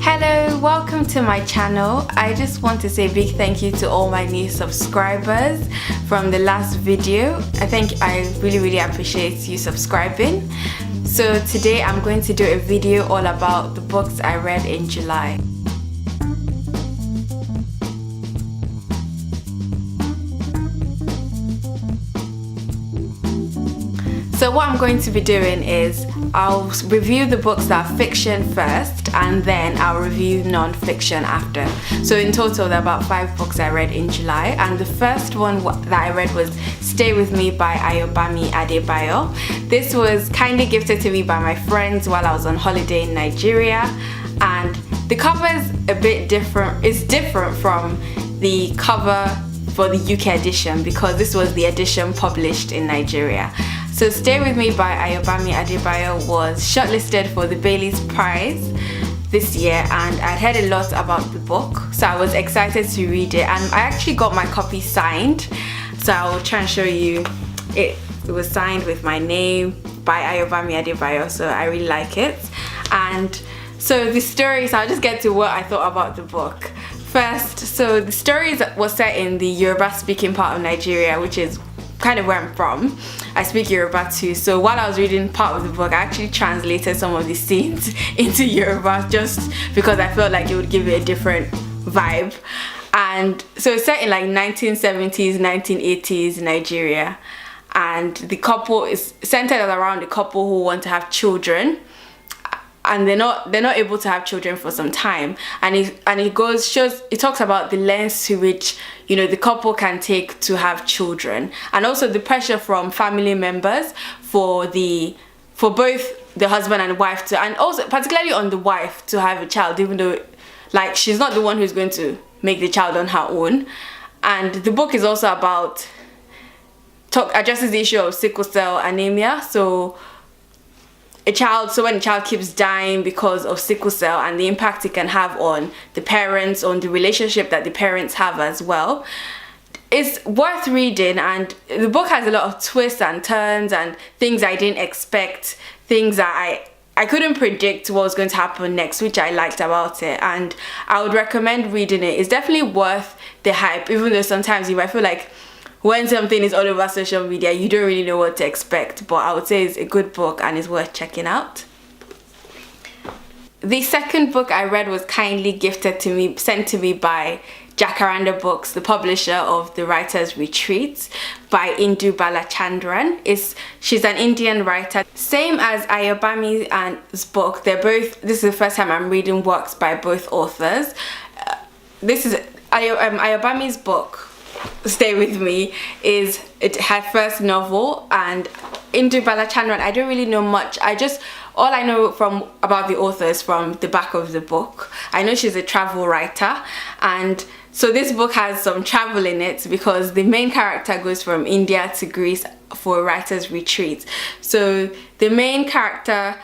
Hello, welcome to my channel. I just want to say a big thank you to all my new subscribers from the last video. I really appreciate you subscribing. So today I'm going to do a video all about the books I read in July. So what I'm going to be doing is I'll review the books that are fiction first, and then I'll review non-fiction after. So in total there are about 5 books I read in July, and the first one that I read was Stay With Me by Ayobami Adebayo. This was kindly gifted to me by my friends while I was on holiday in Nigeria, and the cover is a bit different. It's different from the cover for the UK edition because this was the edition published in Nigeria. So Stay With Me by Ayobami Adebayo was shortlisted for the Bailey's Prize this year, and I'd heard a lot about the book, so I was excited to read it, and I actually got my copy signed, so I'll try and show you it. It was signed with my name by Ayobami Adebayo, so I really like it. And so the stories, I'll just get to what I thought about the book. First, so the story was set in the Yoruba speaking part of Nigeria, which is kind of where I'm from. I speak Yoruba too, so while I was reading part of the book I actually translated some of the scenes into Yoruba just because I felt like it would give it a different vibe. And so it's set in like 1970s, 1980s Nigeria, and the couple is centered around a couple who want to have children, and they're not able to have children for some time, and it talks about the lengths to which, you know, the couple can take to have children, and also the pressure from family members for both the husband and wife to, and also particularly on the wife to have a child, even though like she's not the one who's going to make the child on her own. And the book is also about addresses the issue of sickle cell anemia. So when a child keeps dying because of sickle cell and the impact it can have on the parents, on the relationship that the parents have as well. It's worth reading, and the book has a lot of twists and turns and things I didn't expect, things that I couldn't predict what was going to happen next, which I liked about it, and I would recommend reading it. It's definitely worth the hype, even though sometimes you might feel like when something is all over social media, you don't really know what to expect, but I would say it's a good book and it's worth checking out. The second book I read was kindly gifted to me, sent to me by Jacaranda Books, the publisher of The Writer's Retreat, by Indu Balachandran. She's an Indian writer. Same as Ayobami's book, this is the first time I'm reading works by both authors. This is Ayobami's book, Stay With Me, is her first novel, and Indu Balachandran, I don't really know much. All I know about the author is from the back of the book. I know she's a travel writer, and so this book has some travel in it because the main character goes from India to Greece for a writer's retreat. So the main character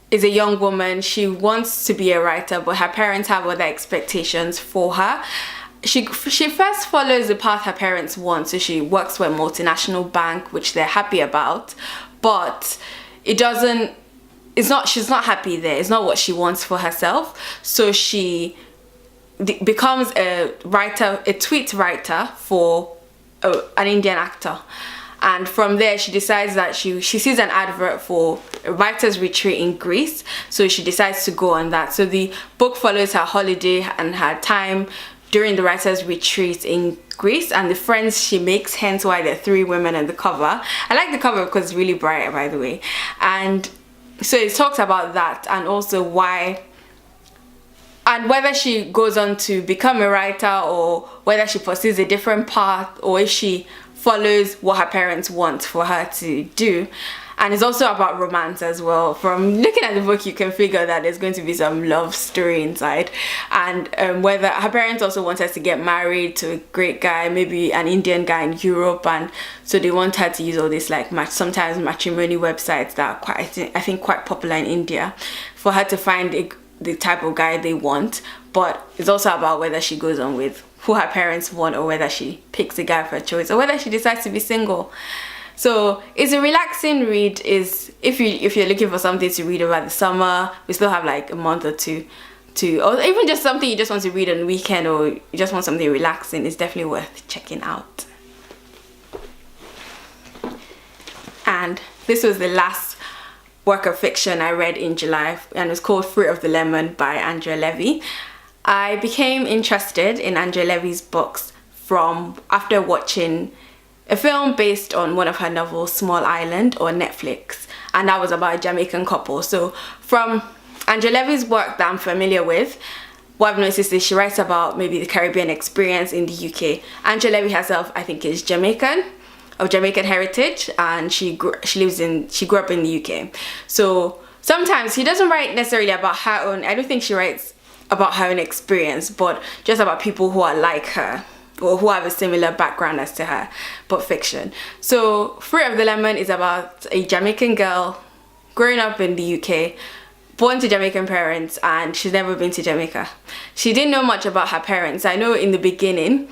is a young woman. She wants to be a writer, but her parents have other expectations for her. She first follows the path her parents want, so she works for a multinational bank, which they're happy about, but she's not happy there. It's not what she wants for herself, so she becomes a tweet writer for an Indian actor, and from there she decides that she sees an advert for a writer's retreat in Greece, so she decides to go on that. So the book follows her holiday and her time during the writer's retreat in Greece and the friends she makes, hence why there are 3 women on the cover. I like the cover because it's really bright, by the way. And so it talks about that, and also why, and whether she goes on to become a writer or whether she pursues a different path or if she follows what her parents want for her to do. And it's also about romance as well. From looking at the book, you can figure that there's going to be some love story inside, and whether her parents also want her to get married to a great guy, maybe an Indian guy in Europe, and so they want her to use all this like sometimes matrimony websites that are I think quite popular in India for her to find the type of guy they want. But it's also about whether she goes on with who her parents want, or whether she picks a guy of her choice, or whether she decides to be single. So it's a relaxing read. If you're looking for something to read over the summer, we still have like a month or 2 or even just something you just want to read on the weekend, or you just want something relaxing, it's definitely worth checking out. And this was the last work of fiction I read in July, and it's called Fruit of the Lemon by Andrea Levy. I became interested in Andrea Levy's books after watching a film based on one of her novels, Small Island, on Netflix, and that was about a Jamaican couple. So from Andrea Levy's work that I'm familiar with, what I've noticed is she writes about maybe the Caribbean experience in the UK. Andrea Levy herself, I think, is Jamaican, of Jamaican heritage, and she grew up in the UK. So sometimes she doesn't write necessarily about her own, I don't think she writes about her own experience, but just about people who are like her, or who have a similar background as to her, but fiction. So Fruit of the Lemon is about a Jamaican girl growing up in the UK, born to Jamaican parents, and she's never been to Jamaica. She didn't know much about her parents. I know in the beginning,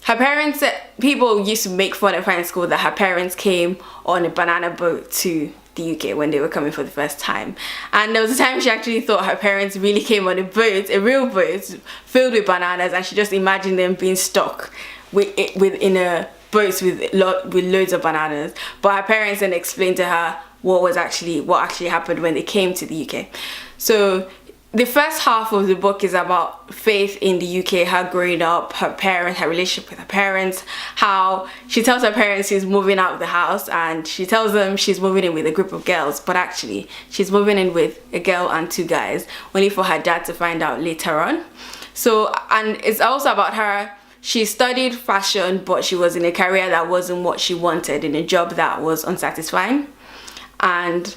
her parents, people used to make fun of her in school that her parents came on a banana boat to the UK when they were coming for the first time. And there was a time she actually thought her parents really came on a boat, a real boat, filled with bananas, and she just imagined them being stuck in a boat with loads of bananas. But her parents then explained to her what actually happened when they came to the UK. So the first half of the book is about Faith in the UK, her growing up, her relationship with her parents, how she tells her parents she's moving out of the house, and she tells them she's moving in with a group of girls, but actually she's moving in with a girl and 2 guys, only for her dad to find out later on. So, and it's also about her. She studied fashion, but she was in a career that wasn't what she wanted, in a job that was unsatisfying. And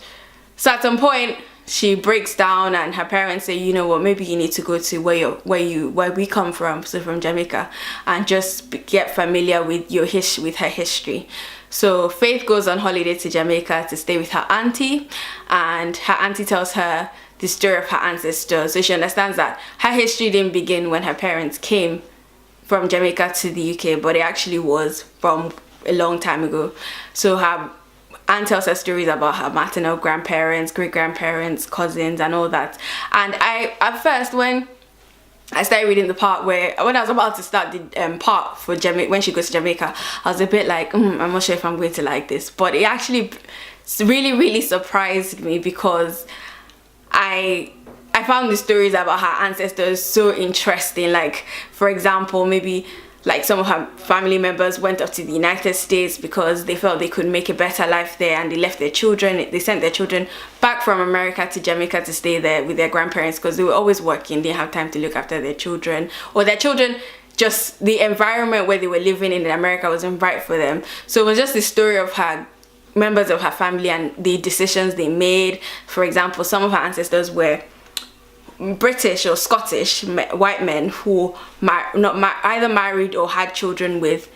so at some point she breaks down, and her parents say, you know what, maybe you need to go to where we come from, so from Jamaica, and just get familiar with her history. So Faith goes on holiday to Jamaica to stay with her auntie, and her auntie tells her the story of her ancestors. So she understands that her history didn't begin when her parents came from Jamaica to the UK, but it actually was from a long time ago. So her aunt tells her stories about her maternal grandparents, great-grandparents, cousins, and all that. And at first, when I started reading the part when I was about to start the part for Jamaica, when she goes to Jamaica, I was a bit like, I'm not sure if I'm going to like this. But it actually really, really surprised me, because I found the stories about her ancestors so interesting. Like, for example, maybe like some of her family members went up to the United States because they felt they could make a better life there, and they sent their children back from America to Jamaica to stay there with their grandparents, because they were always working, they didn't have time to look after their children, or their children, just the environment where they were living in America wasn't right for them. So it was just the story of her members of her family and the decisions they made. For example, some of her ancestors were British or Scottish white men who either married or had children with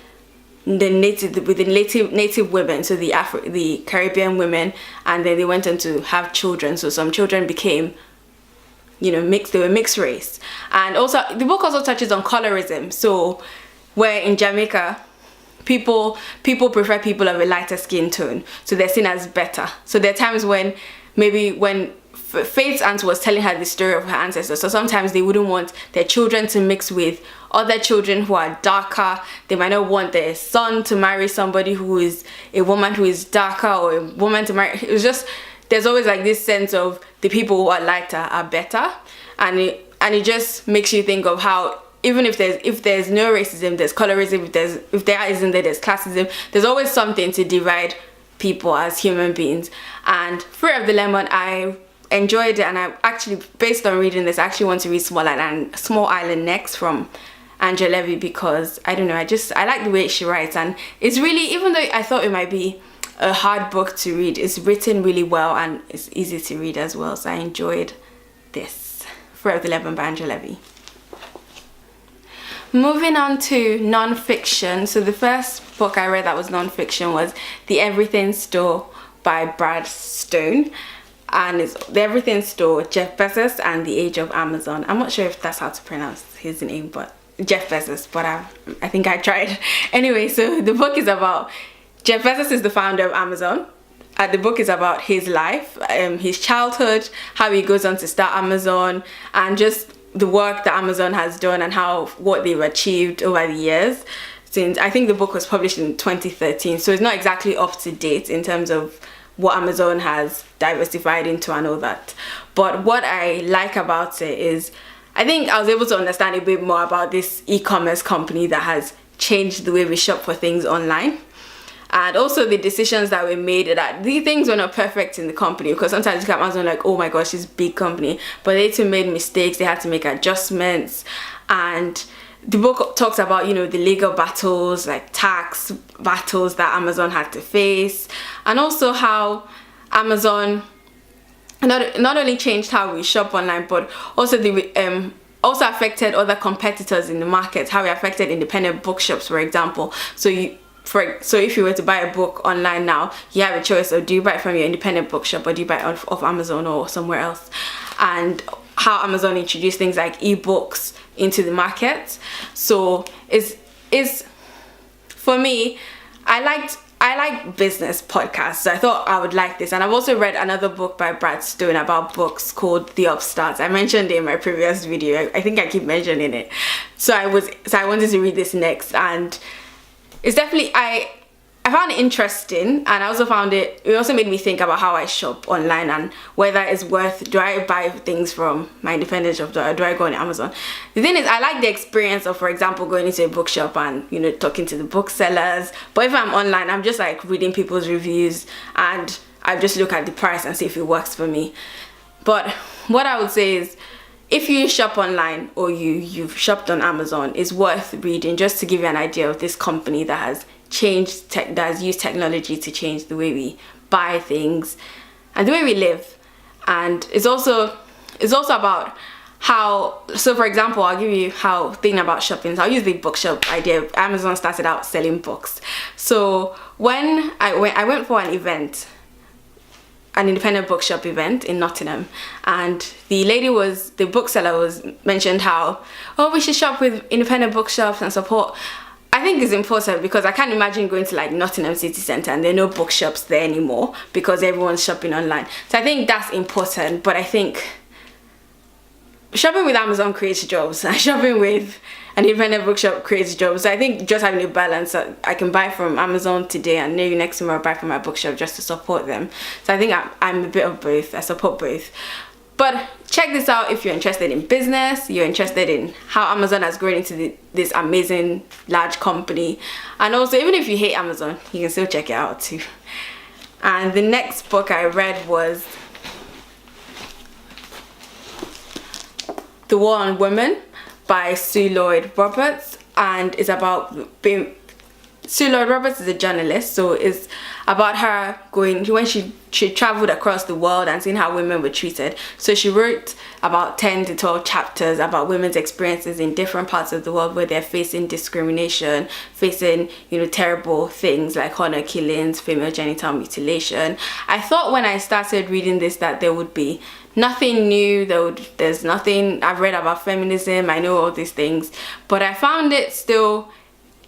the native women, so the Caribbean women, and then they went on to have children. So some children became, mixed. They were mixed race. And also the book also touches on colorism. So where in Jamaica people prefer people of a lighter skin tone, so they're seen as better. So there are times when Faith's aunt was telling her the story of her ancestors, so sometimes they wouldn't want their children to mix with other children who are darker. They might not want their son to marry somebody who is a woman who is darker, or a woman to marry. It was just, there's always like this sense of the people who are lighter are better, and it just makes you think of how even if there's no racism, there's colorism. If there isn't, there's classism. There's always something to divide people as human beings. And Fruit of the Lemon, I enjoyed it, and I actually, based on reading this, I actually want to read Small Island next from Andrea Levy, because I don't know, I like the way she writes, and it's really, even though I thought it might be a hard book to read, it's written really well and it's easy to read as well. So I enjoyed this, Fruit of the Lemon by Andrea Levy. Moving on to non-fiction. So the first book I read that was non-fiction was The Everything Store by Brad Stone. And it's The Everything Store, Jeff Bezos and the Age of Amazon. I'm not sure if that's how to pronounce his name, but Jeff Bezos, but I think I tried. Anyway, so the book is about, Jeff Bezos is the founder of Amazon. The book is about his life, his childhood, how he goes on to start Amazon, and just the work that Amazon has done and what they've achieved over the years. Since I think the book was published in 2013, so it's not exactly up to date in terms of what Amazon has diversified into and all that. But what I like about it is I think I was able to understand a bit more about this e-commerce company that has changed the way we shop for things online. And also the decisions that were made, that these things were not perfect in the company, because sometimes you look at Amazon like, oh my gosh, this big company, but they too made mistakes, they had to make adjustments. And the book talks about, you know, the legal battles, like tax battles that Amazon had to face, and also how Amazon not only changed how we shop online, but also also affected other competitors in the market, how it affected independent bookshops, for example. So if you were to buy a book online now, you have a choice of, do you buy it from your independent bookshop or do you buy it off Amazon or somewhere else? And how Amazon introduced things like ebooks into the market. So is for me, I like business podcasts, so I thought I would like this. And I've also read another book by Brad Stone about books called The Upstarts. I mentioned it in my previous video. I think I keep mentioning it. So I wanted to read this next, and it's definitely, I found it interesting, and I also found it also made me think about how I shop online and whether it's worth, do I buy things from my independent shop or do I go on Amazon? The thing is, I like the experience of, for example, going into a bookshop and, you know, talking to the booksellers. But if I'm online, I'm just like reading people's reviews and I just look at the price and see if it works for me. But what I would say is, if you shop online or you've shopped on Amazon, it's worth reading just to give you an idea of this company that has that has used technology to change the way we buy things and the way we live. And it's also about how, so for example, I'll give you how thinking about shopping. So I'll use the bookshop idea. Amazon started out selling books. So when I went for an event, an independent bookshop event in Nottingham, and the bookseller mentioned how, oh, we should shop with independent bookshops and support. I think it's important because I can't imagine going to like Nottingham City Centre and there are no bookshops there anymore because everyone's shopping online. So I think that's important, but I think shopping with Amazon creates jobs and shopping with an independent bookshop creates jobs. So I think just having a balance, I can buy from Amazon today and maybe next tomorrow buy from my bookshop just to support them. So I think I'm a bit of both. I support both. But check this out if you're interested in business, you're interested in how Amazon has grown into this amazing large company. And also, even if you hate Amazon, you can still check it out too. And the next book I read was The War on Women by Sue Lloyd-Roberts, and it's about Sue Lloyd-Roberts is a journalist, so it's about her when she traveled across the world and seeing how women were treated. So she wrote about 10 to 12 chapters about women's experiences in different parts of the world where they're facing discrimination, facing, you know, terrible things like honor killings, female genital mutilation. I thought when I started reading this that there would be nothing new, there's nothing. I've read about feminism, I know all these things, but I found it still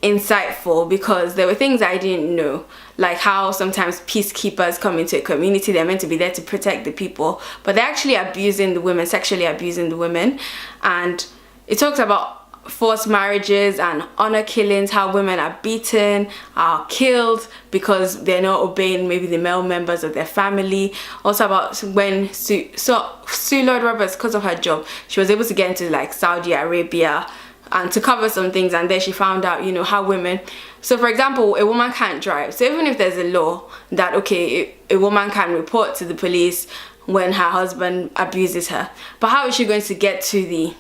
insightful because there were things I didn't know, like how sometimes peacekeepers come into a community, they're meant to be there to protect the people, but they're actually abusing the women, sexually abusing the women. And it talks about forced marriages and honor killings, how women are beaten, are killed because they're not obeying maybe the male members of their family. Also about when Sue Lloyd-Roberts, because of her job, she was able to get into like Saudi Arabia and to cover some things, and then she found out, you know, how women, so for example, a woman can't drive. So even if there's a law that, okay, a woman can report to the police when her husband abuses her, but how is she going to get to the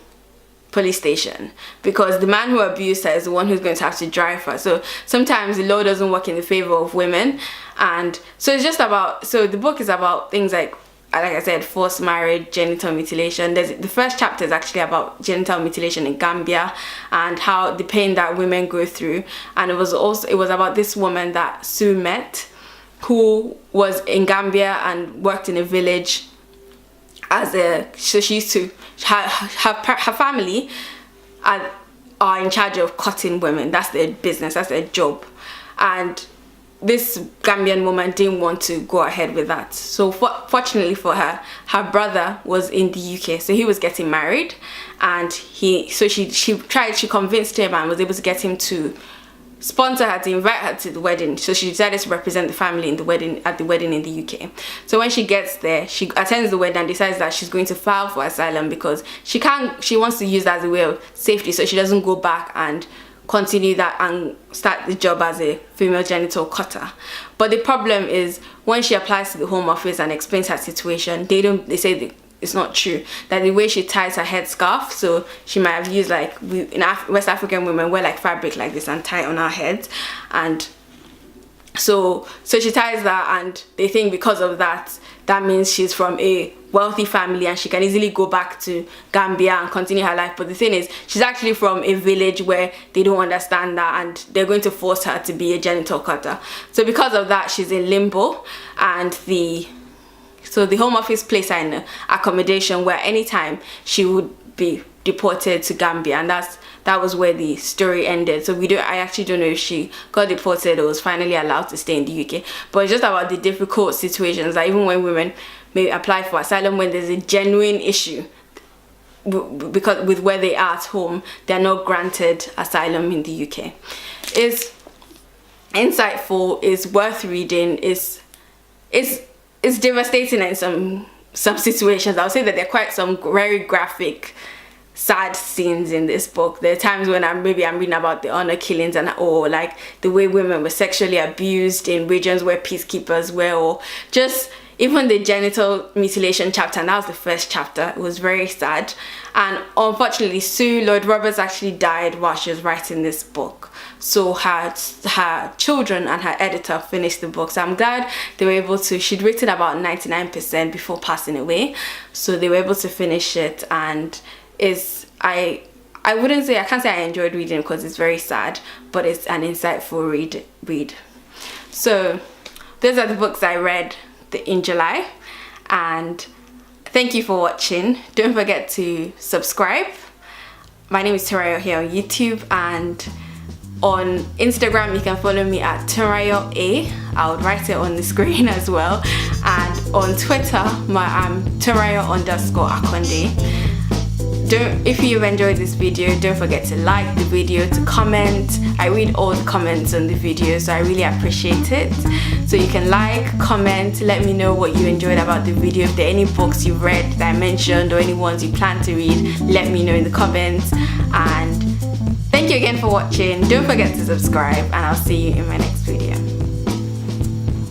police station? Because the man who abused her is the one who's going to have to drive her. So sometimes the law doesn't work in the favor of women. And so it's just about, so the book is about things like I said, forced marriage, genital mutilation. The first chapter is actually about genital mutilation in Gambia and how the pain that women go through. And it was about this woman that Sue met, who was in Gambia and worked in a village so she used to, her family are in charge of cutting women. That's their business, that's their job. And this Gambian woman didn't want to go ahead with that. So fortunately for her, her brother was in the UK, so he was getting married, and she convinced him and was able to get him to sponsor her, to invite her to the wedding. So she decided to represent the family in the wedding, at the wedding in the UK. So when she gets there, she attends the wedding and decides that she's going to file for asylum because she wants to use that as a way of safety, so she doesn't go back and continue that and start the job as a female genital cutter. But the problem is, when she applies to the Home Office and explains her situation, they say it's not true, that the way she ties her headscarf, so she might have used, like, West African women wear like fabric like this and tie on our heads, and so she ties that, and they think because of that means she's from a wealthy family and she can easily go back to Gambia and continue her life. But the thing is, she's actually from a village where they don't understand that, and they're going to force her to be a genital cutter. So because of that, she's in limbo, and so the Home Office placed her in accommodation where anytime she would be deported to Gambia, and that was where the story ended. So I actually don't know if she got deported or was finally allowed to stay in the UK. But it's just about the difficult situations that even when women may apply for asylum, when there's a genuine issue because with where they are at home, they're not granted asylum in the UK. It's insightful, it's worth reading, it's devastating in some situations. I'll say that there are quite some very graphic, sad scenes in this book. There are times when I'm reading about the honor killings or like the way women were sexually abused in regions where peacekeepers were, or just even the genital mutilation chapter, and that was the first chapter. It was very sad, and unfortunately Sue Lloyd-Roberts actually died while she was writing this book. So her children and her editor finished the book. So I'm glad they were able to. She'd written about 99% before passing away, so they were able to finish it. And I can't say I enjoyed reading because it's very sad, but it's an insightful read. So those are the books I read in July, and thank you for watching. Don't forget to subscribe. My name is Turayo here on YouTube, and on Instagram you can follow me at Turayo A. I'll write it on the screen as well, and on Twitter I'm Turayo_Akonde. If you've enjoyed this video, don't forget to like the video, to comment. I read all the comments on the video, so I really appreciate it. So you can like, comment, let me know what you enjoyed about the video. If there are any books you've read that I mentioned or any ones you plan to read, let me know in the comments. And thank you again for watching. Don't forget to subscribe, and I'll see you in my next video.